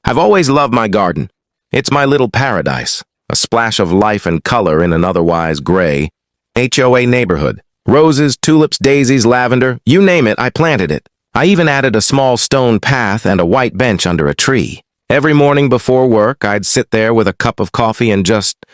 I've always loved my garden. It's my little paradise, a splash of life and color in an otherwise gray HOA neighborhood. Roses, tulips, daisies, lavender, you name it, I planted it. I even added a small stone path and a white bench under a tree. Every morning before work, I'd sit there with a cup of coffee and just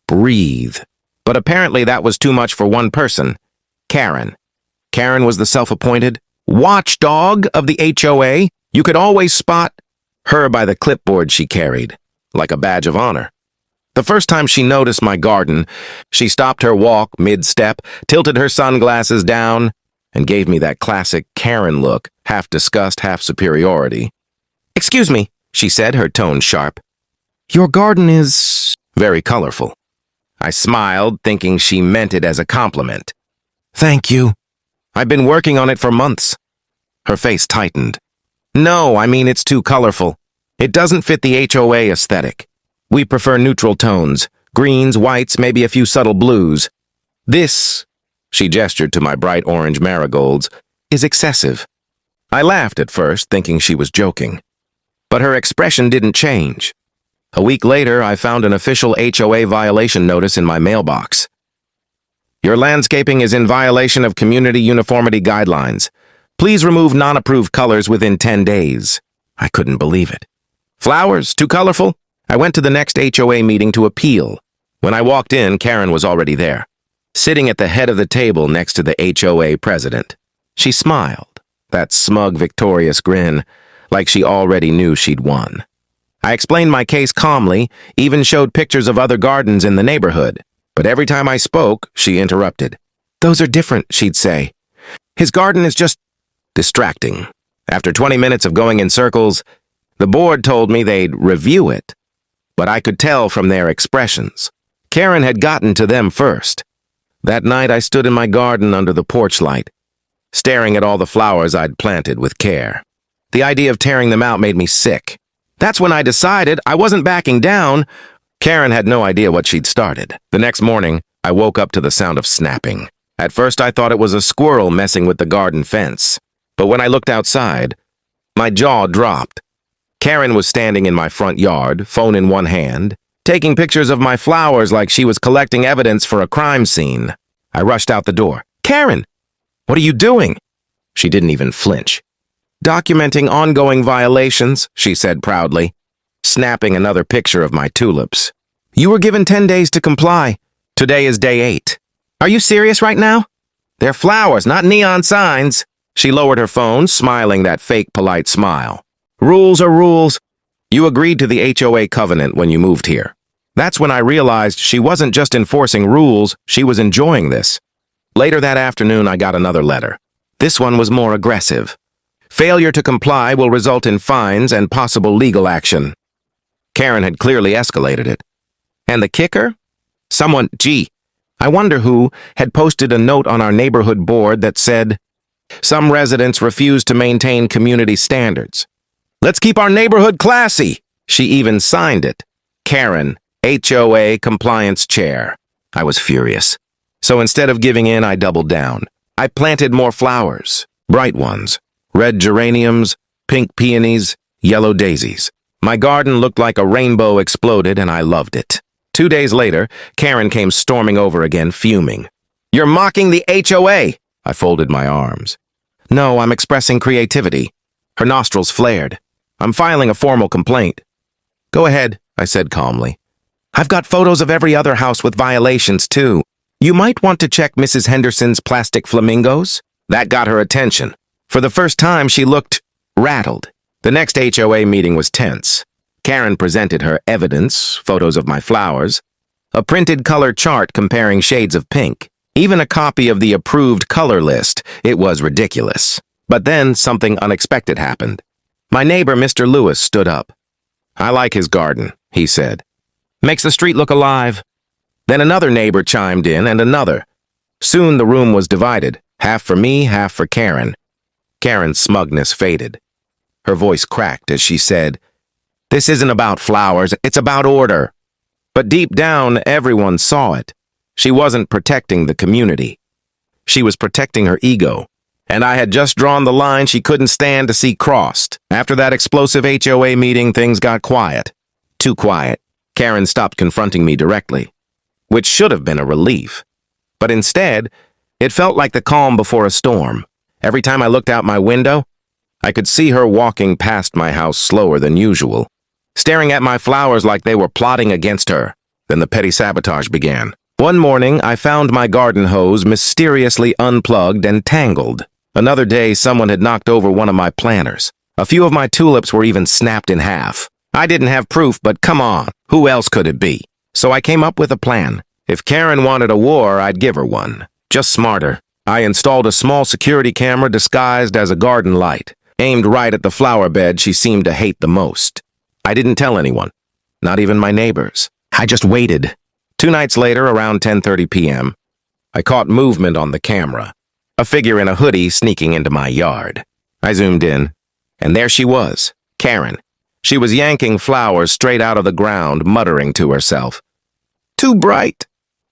breathe. But apparently that was too much for one person, Karen. Karen was the self-appointed watchdog of the HOA. You could always spot her by the clipboard she carried, like a badge of honor. The first time she noticed my garden, she stopped her walk mid-step, tilted her sunglasses down, and gave me that classic Karen look, half disgust, half superiority. "Excuse me," she said, her tone sharp. "Your garden is very colorful." I smiled, thinking she meant it as a compliment. "Thank you. I've been working on it for months." Her face tightened. "No, I mean it's too colorful. It doesn't fit the HOA aesthetic. We prefer neutral tones, greens, whites, maybe a few subtle blues. This," she gestured to my bright orange marigolds, "is excessive." I laughed at first, thinking she was joking. But her expression didn't change. A week later, I found an official HOA violation notice in my mailbox. "Your landscaping is in violation of community uniformity guidelines. Please remove non-approved colors within 10 days. I couldn't believe it. "Flowers, too colorful?" I went to the next HOA meeting to appeal. When I walked in, Karen was already there, sitting at the head of the table next to the HOA president. She smiled, that smug, victorious grin, like she already knew she'd won. I explained my case calmly, even showed pictures of other gardens in the neighborhood. But every time I spoke, she interrupted. "Those are different," she'd say. "His garden is just distracting." After 20 minutes of going in circles, the board told me they'd review it. But I could tell from their expressions. Karen had gotten to them first. That night I stood in my garden under the porch light, staring at all the flowers I'd planted with care. The idea of tearing them out made me sick. That's when I decided I wasn't backing down. Karen had no idea what she'd started. The next morning, I woke up to the sound of snapping. At first I thought it was a squirrel messing with the garden fence. But when I looked outside, my jaw dropped. Karen was standing in my front yard, phone in one hand, taking pictures of my flowers like she was collecting evidence for a crime scene. I rushed out the door. "Karen, what are you doing?" She didn't even flinch. "Documenting ongoing violations," she said proudly, snapping another picture of my tulips. "You were given 10 days to comply. Today is day 8. Are you serious right now? They're flowers, not neon signs." She lowered her phone, smiling that fake polite smile. "Rules are rules. You agreed to the HOA covenant when you moved here." That's when I realized she wasn't just enforcing rules, she was enjoying this. Later that afternoon, I got another letter. This one was more aggressive. "Failure to comply will result in fines and possible legal action." Karen had clearly escalated it. And the kicker? I wonder who, had posted a note on our neighborhood board that said, "Some residents refuse to maintain community standards. Let's keep our neighborhood classy." She even signed it. Karen, HOA Compliance Chair. I was furious. So instead of giving in, I doubled down. I planted more flowers, bright ones, red geraniums, pink peonies, yellow daisies. My garden looked like a rainbow exploded, and I loved it. 2 days later, Karen came storming over again, fuming. "You're mocking the HOA!" I folded my arms. "No, I'm expressing creativity." Her nostrils flared. "I'm filing a formal complaint." "Go ahead," I said calmly. "I've got photos of every other house with violations, too. You might want to check Mrs. Henderson's plastic flamingos." That got her attention. For the first time, she looked rattled. The next HOA meeting was tense. Karen presented her evidence, photos of my flowers, a printed color chart comparing shades of pink, even a copy of the approved color list. It was ridiculous. But then something unexpected happened. My neighbor, Mr. Lewis, stood up. "I like his garden," he said. "Makes the street look alive." Then another neighbor chimed in, and another. Soon the room was divided, half for me, half for Karen. Karen's smugness faded. Her voice cracked as she said, "This isn't about flowers, it's about order." But deep down, everyone saw it. She wasn't protecting the community. She was protecting her ego. and I had just drawn the line she couldn't stand to see crossed. After that explosive HOA meeting, things got quiet. Too quiet. Karen stopped confronting me directly, which should have been a relief. But instead, it felt like the calm before a storm. Every time I looked out my window, I could see her walking past my house slower than usual, staring at my flowers like they were plotting against her. Then the petty sabotage began. One morning, I found my garden hose mysteriously unplugged and tangled. Another day, someone had knocked over one of my planters. A few of my tulips were even snapped in half. I didn't have proof, but come on, who else could it be? So I came up with a plan. If Karen wanted a war, I'd give her one. Just smarter. I installed a small security camera disguised as a garden light, aimed right at the flower bed she seemed to hate the most. I didn't tell anyone, not even my neighbors. I just waited. 2 nights later, around 10:30 p.m., I caught movement on the camera. A figure in a hoodie sneaking into my yard. I zoomed in, and there she was, Karen. She was yanking flowers straight out of the ground, muttering to herself. Too bright.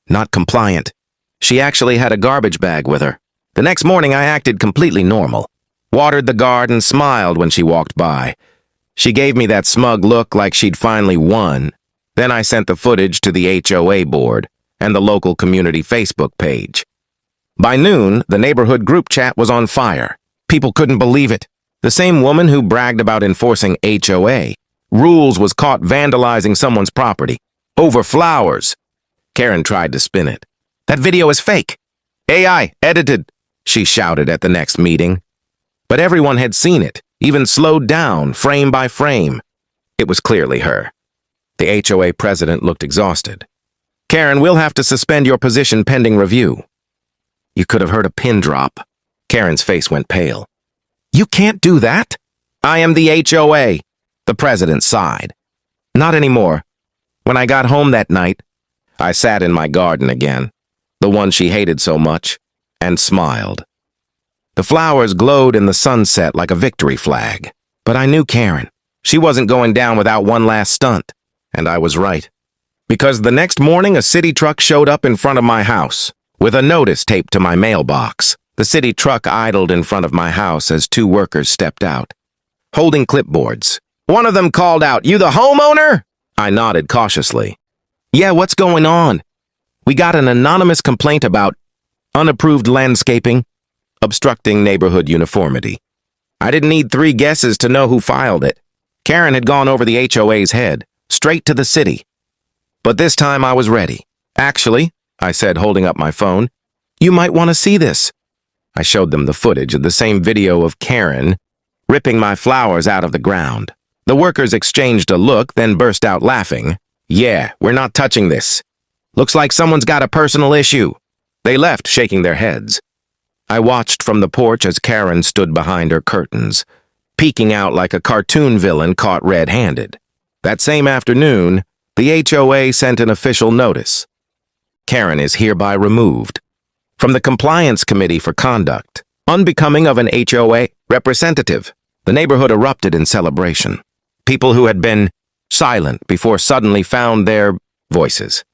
Not compliant. She actually had a garbage bag with her. The next morning, I acted completely normal. Watered the garden, smiled when she walked by. She gave me that smug look like she'd finally won. Then I sent the footage to the HOA board and the local community Facebook page. By noon, the neighborhood group chat was on fire. People couldn't believe it. The same woman who bragged about enforcing HOA rules was caught vandalizing someone's property. Over flowers. Karen tried to spin it. That video is fake. AI, edited, she shouted at the next meeting. But everyone had seen it, even slowed down, frame by frame. It was clearly her. The HOA president looked exhausted. Karen, we'll have to suspend your position pending review. You could have heard a pin drop. Karen's face went pale. You can't do that. I am the HOA, the president sighed. Not anymore. When I got home that night, I sat in my garden again, the one she hated so much, and smiled. The flowers glowed in the sunset like a victory flag. But I knew Karen. She wasn't going down without one last stunt. And I was right. Because the next morning, a city truck showed up in front of my house, with a notice taped to my mailbox. The city truck idled in front of my house as 2 workers stepped out, holding clipboards. One of them called out, "You the homeowner?" I nodded cautiously. "Yeah, what's going on?" "We got an anonymous complaint about unapproved landscaping, obstructing neighborhood uniformity." I didn't need 3 guesses to know who filed it. Karen had gone over the HOA's head, straight to the city. But this time I was ready. "Actually," I said, holding up my phone, "you might want to see this." I showed them the footage of the same video of Karen ripping my flowers out of the ground. The workers exchanged a look, then burst out laughing. "Yeah, we're not touching this. Looks like someone's got a personal issue." They left, shaking their heads. I watched from the porch as Karen stood behind her curtains, peeking out like a cartoon villain caught red-handed. That same afternoon, the HOA sent an official notice. Karen is hereby removed from the Compliance Committee for Conduct, unbecoming of an HOA representative. The neighborhood erupted in celebration. People who had been silent before suddenly found their voices.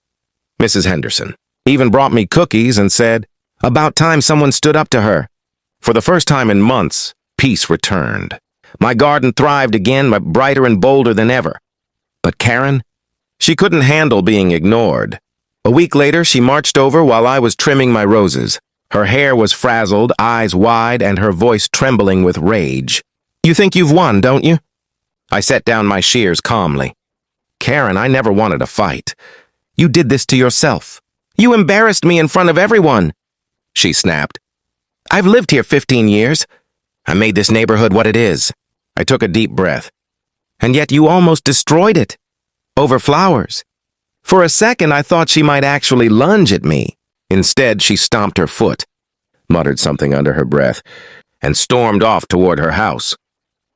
Mrs. Henderson even brought me cookies and said, "About time someone stood up to her." For the first time in months, peace returned. My garden thrived again, but brighter and bolder than ever. But Karen? She couldn't handle being ignored. A week later, she marched over while I was trimming my roses. Her hair was frazzled, eyes wide, and her voice trembling with rage. "You think you've won, don't you?" I set down my shears calmly. "Karen, I never wanted a fight. You did this to yourself. You embarrassed me in front of everyone," she snapped. "I've lived here 15 years. I made this neighborhood what it is." I took a deep breath. "And yet you almost destroyed it. Over flowers." For a second, I thought she might actually lunge at me. Instead, she stomped her foot, muttered something under her breath, and stormed off toward her house.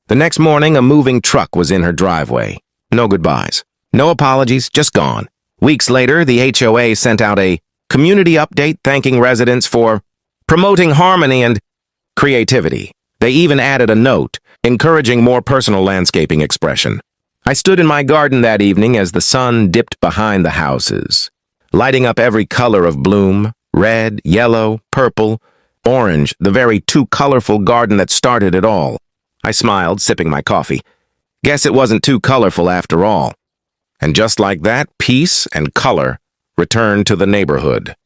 The next morning, a moving truck was in her driveway. No goodbyes. No apologies, just gone. Weeks later, the HOA sent out a community update thanking residents for promoting harmony and creativity. They even added a note encouraging more personal landscaping expression. I stood in my garden that evening as the sun dipped behind the houses, lighting up every color of bloom, red, yellow, purple, Orange, the very too colorful garden that started it all. I smiled, sipping my coffee. Guess it wasn't too colorful after all. And just like that, peace and color returned to the neighborhood.